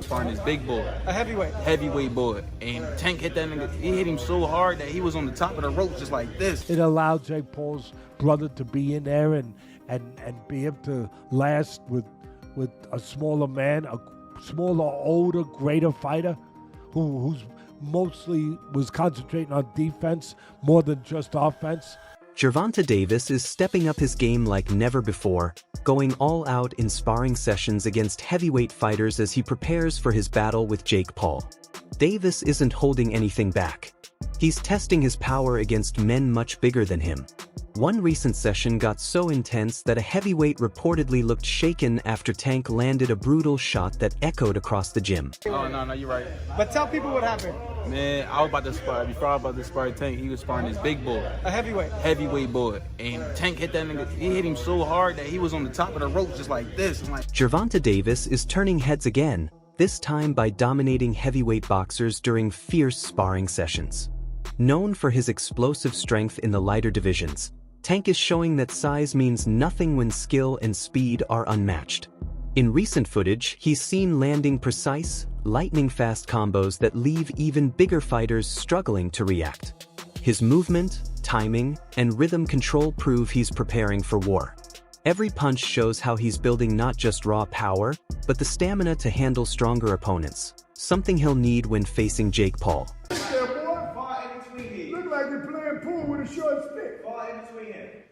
Sparring this big boy. A heavyweight. Heavyweight boy. And Tank hit that nigga. He hit him so hard that he was on the top of the rope just like this. It allowed Jake Paul's brother to be in there and be able to last with a smaller man, a smaller, older, greater fighter who's mostly was concentrating on defense more than just offense. Gervonta Davis is stepping up his game like never before, going all out in sparring sessions against heavyweight fighters as he prepares for his battle with Jake Paul. Davis isn't holding anything back. He's testing his power against men much bigger than him. One recent session got so intense that a heavyweight reportedly looked shaken after Tank landed a brutal shot that echoed across the gym. Oh, no, you're right. But tell people what happened. Man, I was about to spar. Before I was about to spar Tank, he was sparring this big boy. A heavyweight. Heavyweight boy. And Tank hit that nigga. He hit him so hard that he was on the top of the rope just like this. Gervonta Davis is turning heads again, this time by dominating heavyweight boxers during fierce sparring sessions. Known for his explosive strength in the lighter divisions, Tank is showing that size means nothing when skill and speed are unmatched. In recent footage, he's seen landing precise, lightning-fast combos that leave even bigger fighters struggling to react. His movement, timing, and rhythm control prove he's preparing for war. Every punch shows how he's building not just raw power, but the stamina to handle stronger opponents, something he'll need when facing Jake Paul. Look like you're playing pool with a short stick.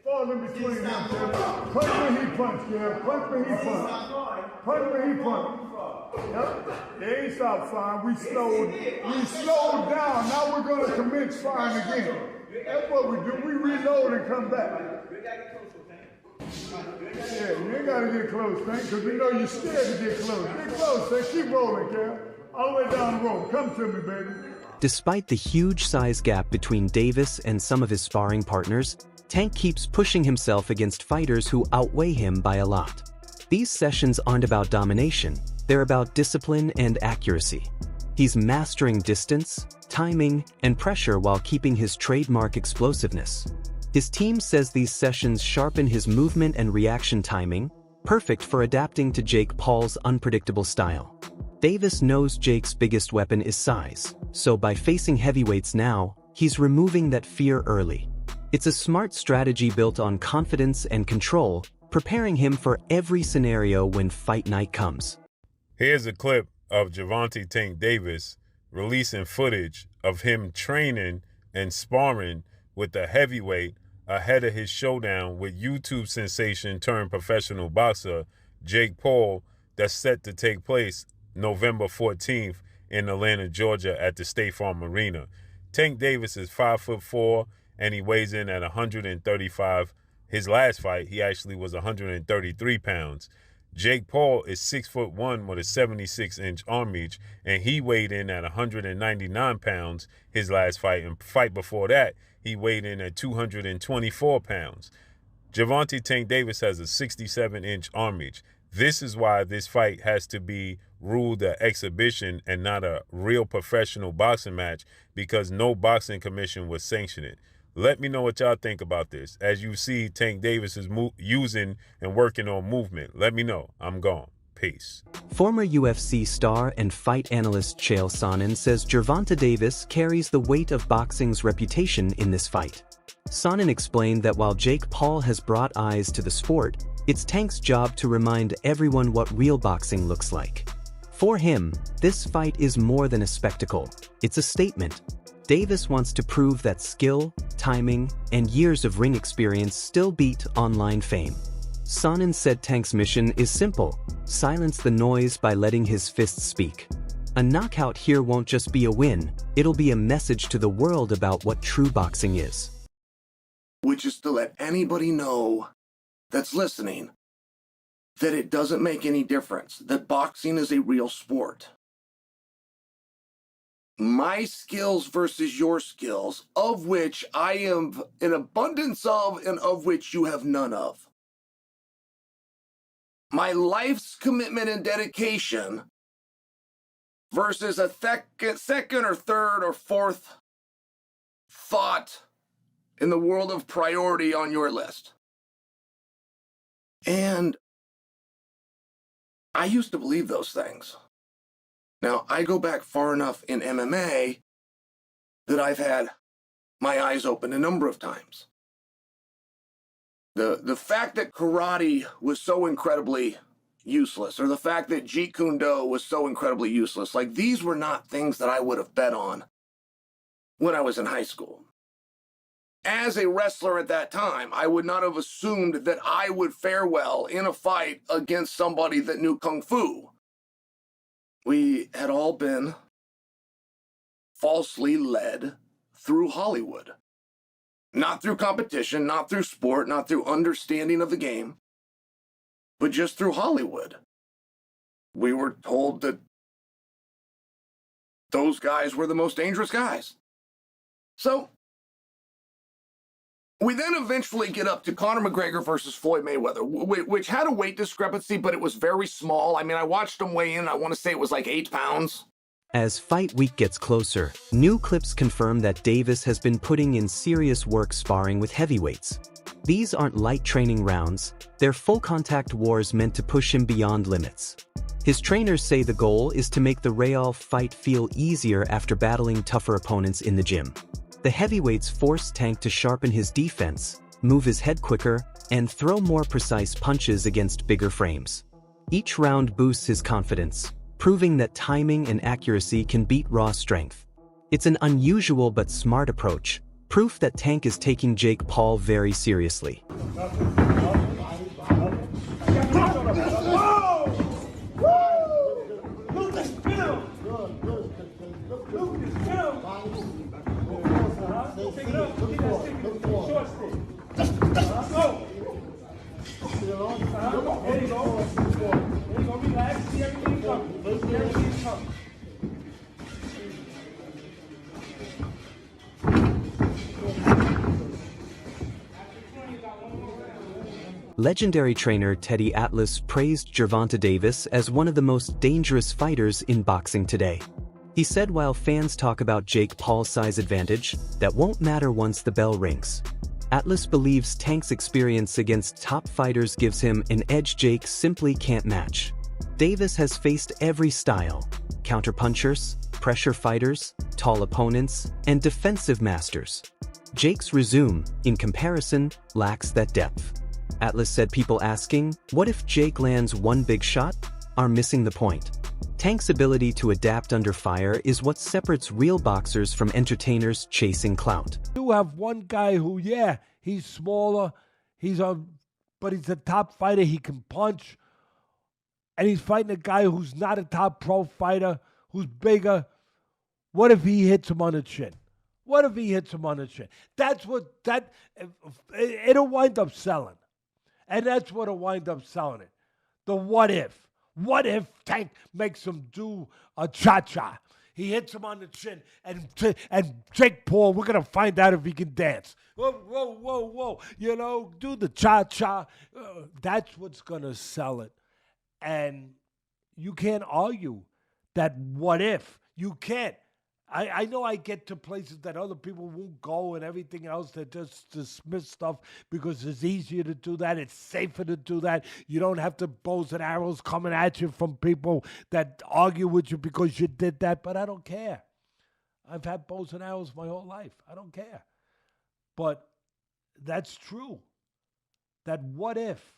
Fall in between them, Kev. Punch when he punch, Kev. Punch when he punch. Punch when he punch. Yep. They ain't stopped firing. We slowed down. Now we're going to commence firing again. That's what we do. We reload and come back. Yeah, you ain't got to get close, Tank, because we know you're scared to get close. Get close, Tank. Keep rolling, Kev. All the way down the road. Come to me, baby. Despite the huge size gap between Davis and some of his sparring partners, Tank keeps pushing himself against fighters who outweigh him by a lot. These sessions aren't about domination, they're about discipline and accuracy. He's mastering distance, timing, and pressure while keeping his trademark explosiveness. His team says these sessions sharpen his movement and reaction timing, perfect for adapting to Jake Paul's unpredictable style. Davis knows Jake's biggest weapon is size, so by facing heavyweights now, he's removing that fear early. It's a smart strategy built on confidence and control, preparing him for every scenario when fight night comes. Here's a clip of Gervonta Tank Davis releasing footage of him training and sparring with the heavyweight ahead of his showdown with YouTube sensation turned professional boxer Jake Paul that's set to take place November 14th in Atlanta, Georgia at the State Farm Arena. Tank Davis is 5'4", and he weighs in at 135. His last fight, he actually was 133 pounds. Jake Paul is 6'1" with a 76-inch arm reach, and he weighed in at 199 pounds his last fight. And fight before that, he weighed in at 224 pounds. Gervonta Tank Davis has a 67-inch arm reach. This is why this fight has to be ruled an exhibition and not a real professional boxing match, because no boxing commission would sanction it. Let me know what y'all think about this. As you see, Tank Davis is using and working on movement. Let me know. I'm gone. Peace. Former UFC star and fight analyst Chael Sonnen says Gervonta Davis carries the weight of boxing's reputation in this fight. Sonnen explained that while Jake Paul has brought eyes to the sport, it's Tank's job to remind everyone what real boxing looks like. For him, this fight is more than a spectacle. It's a statement. Davis wants to prove that skill, timing, and years of ring experience still beat online fame. Sonnen said Tank's mission is simple: silence the noise by letting his fists speak. A knockout here won't just be a win, it'll be a message to the world about what true boxing is. Which is to let anybody know that's listening that it doesn't make any difference, that boxing is a real sport. My skills versus your skills, of which I am an abundance of and of which you have none of. My life's commitment and dedication versus a second or third or fourth thought in the world of priority on your list. And I used to believe those things. Now, I go back far enough in MMA that I've had my eyes opened a number of times. The fact that karate was so incredibly useless, or the fact that Jeet Kune Do was so incredibly useless, like these were not things that I would have bet on when I was in high school. As a wrestler at that time, I would not have assumed that I would fare well in a fight against somebody that knew Kung Fu. We had all been falsely led through Hollywood. Not through competition, not through sport, not through understanding of the game, but just through Hollywood. We were told that those guys were the most dangerous guys. So, we then eventually get up to Conor McGregor versus Floyd Mayweather, which had a weight discrepancy, but it was very small. I mean, I watched him weigh in, I want to say it was like 8 pounds. As fight week gets closer, new clips confirm that Davis has been putting in serious work sparring with heavyweights. These aren't light training rounds, they're full-contact wars meant to push him beyond limits. His trainers say the goal is to make the Real fight feel easier after battling tougher opponents in the gym. The heavyweights force Tank to sharpen his defense, move his head quicker, and throw more precise punches against bigger frames. Each round boosts his confidence, proving that timing and accuracy can beat raw strength. It's an unusual but smart approach, proof that Tank is taking Jake Paul very seriously. Legendary trainer Teddy Atlas praised Gervonta Davis as one of the most dangerous fighters in boxing today. He said while fans talk about Jake Paul's size advantage, that won't matter once the bell rings. Atlas believes Tank's experience against top fighters gives him an edge Jake simply can't match. Davis has faced every style: counterpunchers, pressure fighters, tall opponents, and defensive masters. Jake's resume, in comparison, lacks that depth. Atlas said people asking, "What if Jake lands one big shot?" are missing the point. Tank's ability to adapt under fire is what separates real boxers from entertainers chasing clout. You have one guy who, yeah, he's smaller, but he's a top fighter, he can punch, and he's fighting a guy who's not a top pro fighter, who's bigger. What if he hits him on the chin? What if he hits him on the chin? It'll wind up selling. And that's what'll wind up selling it. The what if. What if Tank makes him do a cha-cha? He hits him on the chin, and Jake Paul, we're going to find out if he can dance. Whoa, whoa, whoa, whoa. You know, do the cha-cha. That's what's going to sell it. And you can't argue that what if. You can't. I know I get to places that other people won't go and everything else. They just dismiss stuff because it's easier to do that. It's safer to do that. You don't have the bows and arrows coming at you from people that argue with you because you did that. But I don't care. I've had bows and arrows my whole life. I don't care. But that's true. That what if?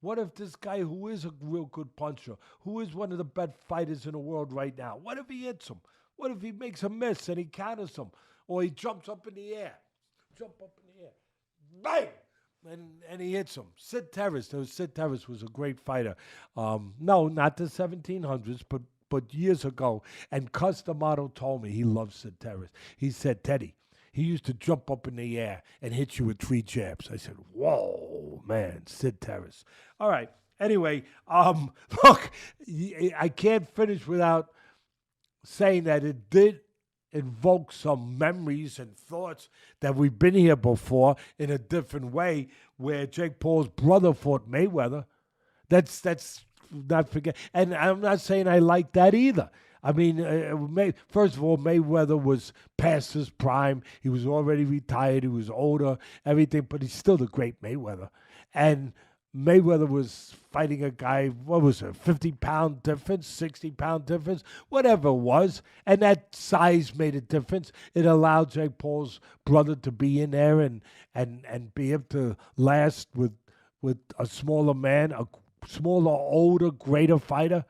What if this guy who is a real good puncher, who is one of the best fighters in the world right now, what if he hits him? What if he makes a miss and he counters him? Or he jumps up in the air. Bang! And he hits him. Sid Terrace was a great fighter. No, not the 1700s, but years ago. And Cus D'Amato told me he loved Sid Terrace. He said, Teddy, he used to jump up in the air and hit you with 3 jabs. I said, whoa, man, Sid Terrace. All right. Anyway, look, I can't finish without saying that it did invoke some memories and thoughts that we've been here before in a different way, where Jake Paul's brother fought Mayweather. That's not forget. And I'm not saying I like that either. I mean, first of all, Mayweather was past his prime. He was already retired. He was older, everything, but he's still the great Mayweather. And Mayweather was fighting a guy, what was it, 50-pound difference, 60-pound difference, whatever it was, and that size made a difference. It allowed Jake Paul's brother to be in there and be able to last with a smaller man, a smaller, older, greater fighter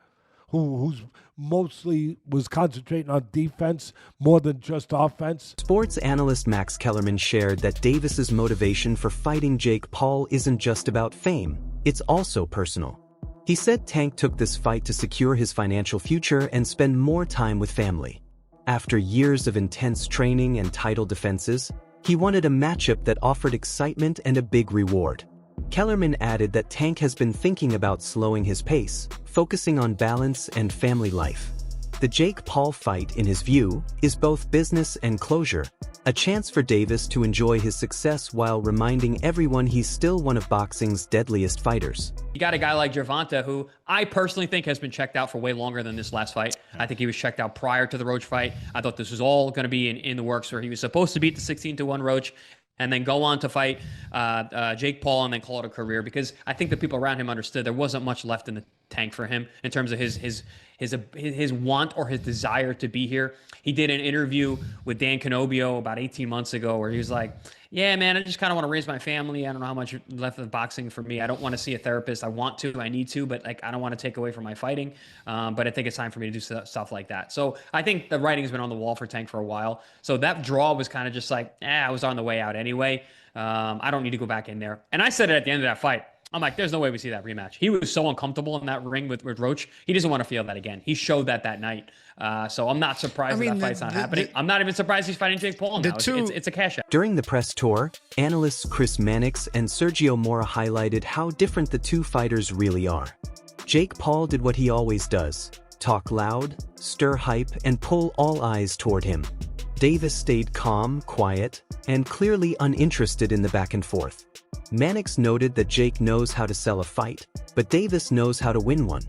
who's mostly was concentrating on defense more than just offense. Sports analyst Max Kellerman shared that Davis's motivation for fighting Jake Paul isn't just about fame, it's also personal. He said Tank took this fight to secure his financial future and spend more time with family. After years of intense training and title defenses, he wanted a matchup that offered excitement and a big reward. Kellerman added that Tank has been thinking about slowing his pace, focusing on balance and family life. The Jake Paul fight, in his view, is both business and closure, a chance for Davis to enjoy his success while reminding everyone he's still one of boxing's deadliest fighters. You got a guy like Gervonta, who I personally think has been checked out for way longer than this last fight. I think he was checked out prior to the Roach fight. I thought this was all going to be in the works, where he was supposed to beat the 16-1 Roach and then go on to fight Jake Paul and then call it a career, because I think the people around him understood there wasn't much left in the tank for him in terms of his want or his desire to be here. He did an interview with Dan Canobio about 18 months ago where he was like, yeah, man, I just kind of want to raise my family. I don't know how much left of boxing for me. I don't want to see a therapist. I want to, I need to, but like, I don't want to take away from my fighting. But I think it's time for me to do stuff like that. So I think the writing's been on the wall for Tank for a while. So that draw was kind of just like, I was on the way out anyway. I don't need to go back in there. And I said it at the end of that fight. I'm like, there's no way we see that rematch. He was so uncomfortable in that ring with Roach. He doesn't want to feel that again. He showed that night. So I'm not surprised that fight's not happening. I'm not even surprised he's fighting Jake Paul now. It's a cash out. During the press tour, analysts Chris Mannix and Sergio Mora highlighted how different the two fighters really are. Jake Paul did what he always does: talk loud, stir hype, and pull all eyes toward him. Davis stayed calm, quiet, and clearly uninterested in the back and forth. Mannix noted that Jake knows how to sell a fight, but Davis knows how to win one.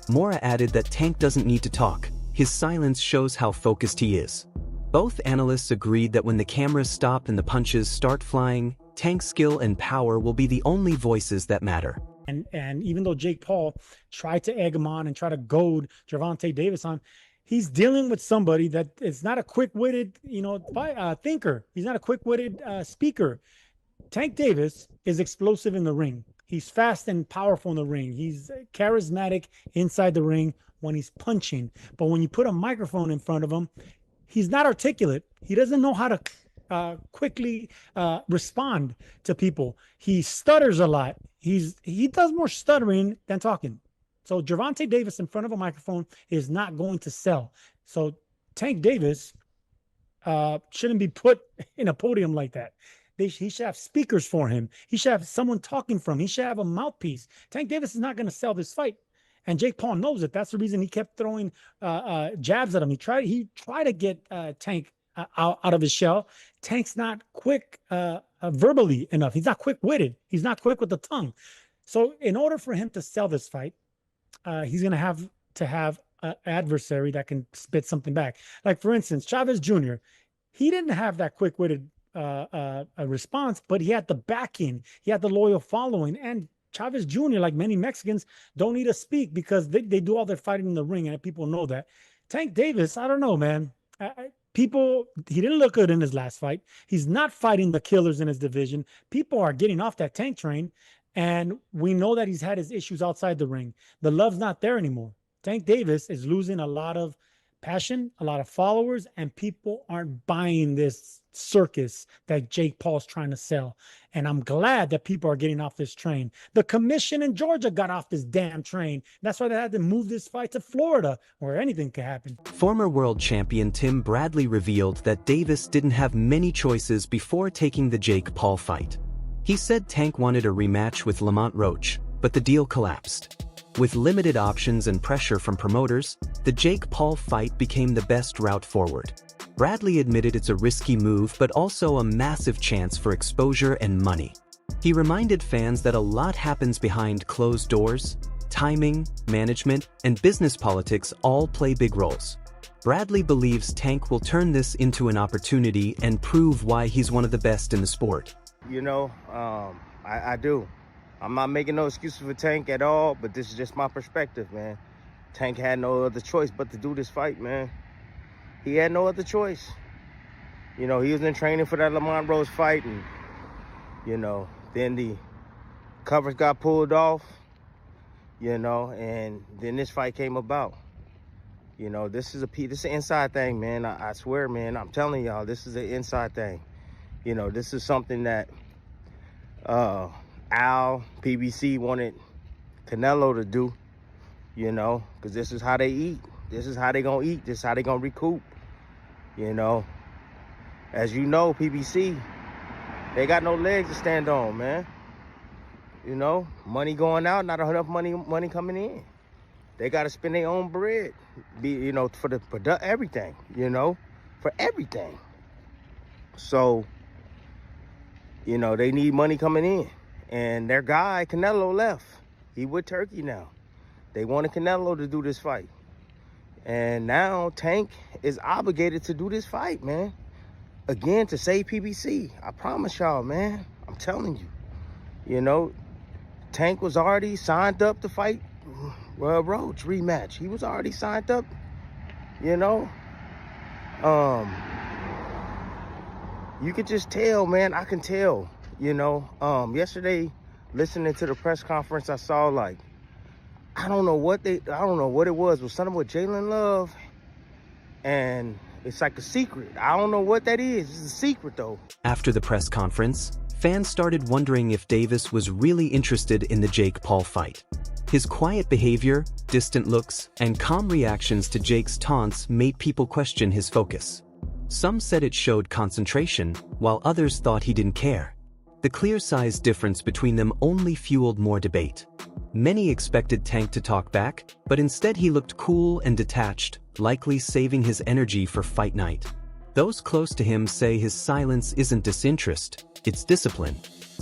Mora added that Tank doesn't need to talk. His silence shows how focused he is. Both analysts agreed that when the cameras stop and the punches start flying, Tank's skill and power will be the only voices that matter. And even though Jake Paul tried to egg him on and try to goad Gervonta Davis on, he's dealing with somebody that is not a quick-witted, thinker. He's not a quick-witted speaker. Tank Davis is explosive in the ring. He's fast and powerful in the ring. He's charismatic inside the ring when he's punching. But when you put a microphone in front of him, he's not articulate. He doesn't know how to quickly respond to people. He stutters a lot. He does more stuttering than talking. So Gervonta Davis in front of a microphone is not going to sell. So Tank Davis shouldn't be put in a podium like that. He should have speakers for him. He should have someone talking for him. He should have a mouthpiece. Tank Davis is not going to sell this fight. And Jake Paul knows it. That's the reason he kept throwing jabs at him. He tried to get Tank out of his shell. Tank's not quick verbally enough. He's not quick-witted. He's not quick with the tongue. So in order for him to sell this fight, he's going to have an adversary that can spit something back. Like, for instance, Chavez Jr., he didn't have that quick-witted a response, but he had the backing, he had the loyal following. And Chavez Jr., like many Mexicans, don't need to speak because they do all their fighting in the ring, and people know that. Tank Davis, I don't know, man. He didn't look good in his last fight. He's not fighting the killers in his division. People are getting off that Tank train, and we know that he's had his issues outside the ring. The love's not there anymore. Tank Davis is losing a lot of passion, a lot of followers, and people aren't buying this circus that Jake Paul's trying to sell. And I'm glad that people are getting off this train. The commission in Georgia got off this damn train. That's why they had to move this fight to Florida, where anything could happen. Former world champion Tim Bradley revealed that Davis didn't have many choices before taking the Jake Paul fight. He said Tank wanted a rematch with Lamont Roach, but the deal collapsed. With limited options and pressure from promoters, the Jake Paul fight became the best route forward. Bradley admitted it's a risky move, but also a massive chance for exposure and money. He reminded fans that a lot happens behind closed doors. Timing, management, and business politics all play big roles. Bradley believes Tank will turn this into an opportunity and prove why he's one of the best in the sport. I do. I'm not making no excuses for Tank at all, but this is just my perspective, man. Tank had no other choice but to do this fight, man. He had no other choice. You know, he was in training for that Lamont Rose fight, and, you know, then the covers got pulled off, you know, and then this fight came about. You know, this is an inside thing, man. I swear, man, I'm telling y'all, this is an inside thing. You know, this is something that Al, PBC wanted Canelo to do, you know, because this is how they eat. This is how they gonna eat. This is how they gonna recoup, you know. As you know, PBC, they got no legs to stand on, man. You know, money going out, not enough money coming in. They got to spend their own bread, you know, for everything, you know, for everything. So, you know, they need money coming in. And their guy, Canelo, left. He with Turkey now. They wanted Canelo to do this fight. And now Tank is obligated to do this fight, man. Again, to save PBC. I promise y'all, man. I'm telling you. You know, Tank was already signed up to fight Roach rematch. He was already signed up, you know. You could just tell, man. I can tell, you know. Yesterday, listening to the press conference, I saw, like, I don't know what it was. It was something with Jalen Love, and it's like a secret. I don't know what that is. It's a secret, though. After the press conference, fans started wondering if Davis was really interested in the Jake Paul fight. His quiet behavior, distant looks, and calm reactions to Jake's taunts made people question his focus. Some said it showed concentration, while others thought he didn't care. The clear size difference between them only fueled more debate. Many expected Tank to talk back, but instead he looked cool and detached, likely saving his energy for fight night. Those close to him say his silence isn't disinterest, it's discipline.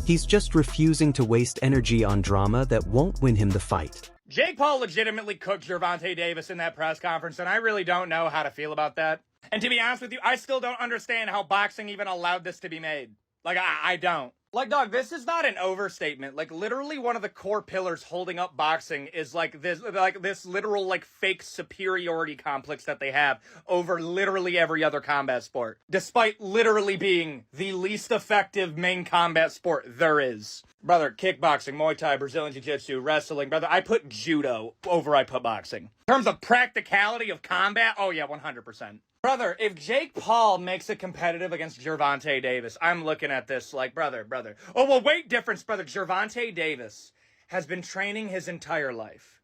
He's just refusing to waste energy on drama that won't win him the fight. Jake Paul legitimately cooked Gervonta Davis in that press conference, and I really don't know how to feel about that. And to be honest with you, I still don't understand how boxing even allowed this to be made. Like, I don't. Like, dog, this is not an overstatement. Like, literally one of the core pillars holding up boxing is, like this literal, like, fake superiority complex that they have over literally every other combat sport. Despite literally being the least effective main combat sport there is. Brother, kickboxing, Muay Thai, Brazilian Jiu-Jitsu, wrestling. Brother, I put judo over I put boxing. In terms of practicality of combat, oh yeah, 100%. Brother, if Jake Paul makes it competitive against Gervonta Davis, I'm looking at this like, brother. Oh, well, weight difference, brother. Gervonta Davis has been training his entire life.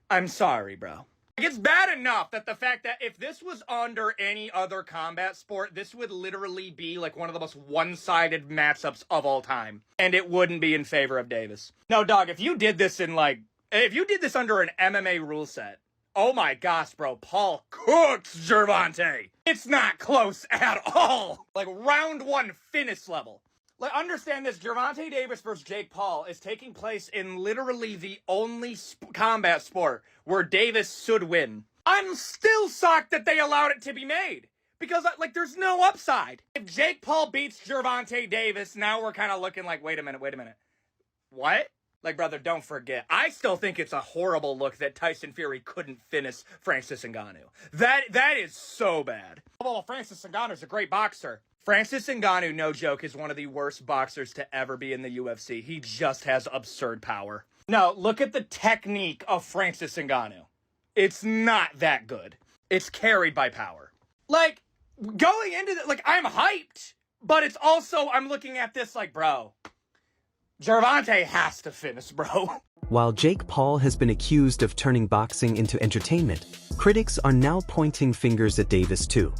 I'm sorry, bro. Like, it's bad enough that the fact that if this was under any other combat sport, this would literally be like one of the most one-sided matchups of all time. And it wouldn't be in favor of Davis. No, dog, if you did this under an MMA rule set, oh my gosh, bro, Paul cooks Gervonta. It's not close at all. Like, round one finish level. Like, understand this, Gervonta Davis versus Jake Paul is taking place in literally the only combat sport where Davis should win. I'm still shocked that they allowed it to be made. Because, like, there's no upside. If Jake Paul beats Gervonta Davis, now we're kind of looking like, wait a minute. What? Like, brother, don't forget. I still think it's a horrible look that Tyson Fury couldn't finish Francis Ngannou. That is so bad. Well, Francis Ngannou's a great boxer. Francis Ngannou, no joke, is one of the worst boxers to ever be in the UFC. He just has absurd power. No, look at the technique of Francis Ngannou. It's not that good. It's carried by power. Like, going into it, like, I'm hyped, but it's also, I'm looking at this like, bro, Gervonta has to finish, bro. While Jake Paul has been accused of turning boxing into entertainment, critics are now pointing fingers at Davis too.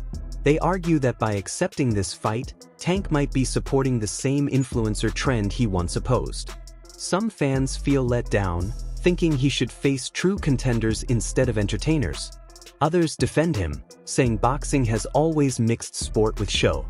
They argue that by accepting this fight, Tank might be supporting the same influencer trend he once opposed. Some fans feel let down, thinking he should face true contenders instead of entertainers. Others defend him, saying boxing has always mixed sport with show.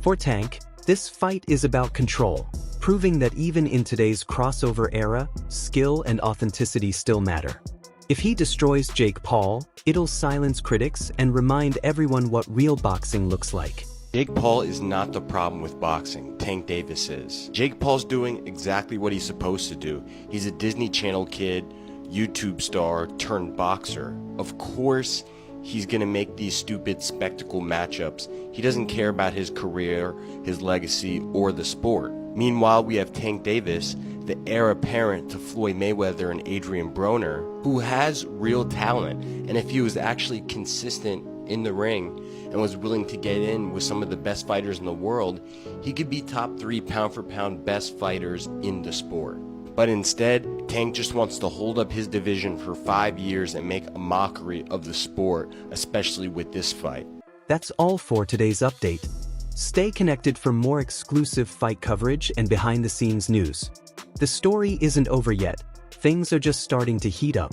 For Tank, this fight is about control, proving that even in today's crossover era, skill and authenticity still matter. If he destroys Jake Paul, it'll silence critics and remind everyone what real boxing looks like. Jake Paul is not the problem with boxing, Tank Davis is. Jake Paul's doing exactly what he's supposed to do. He's a Disney Channel kid, YouTube star turned boxer. Of course, he's gonna make these stupid spectacle matchups. He doesn't care about his career, his legacy, or the sport. Meanwhile, we have Tank Davis, the heir apparent to Floyd Mayweather and Adrian Broner, who has real talent. And if he was actually consistent in the ring and was willing to get in with some of the best fighters in the world, he could be top 3 pound for pound best fighters in the sport. But instead, Tank just wants to hold up his division for 5 years and make a mockery of the sport, especially with this fight. That's all for today's update. Stay connected for more exclusive fight coverage and behind-the-scenes news. The story isn't over yet. Things are just starting to heat up.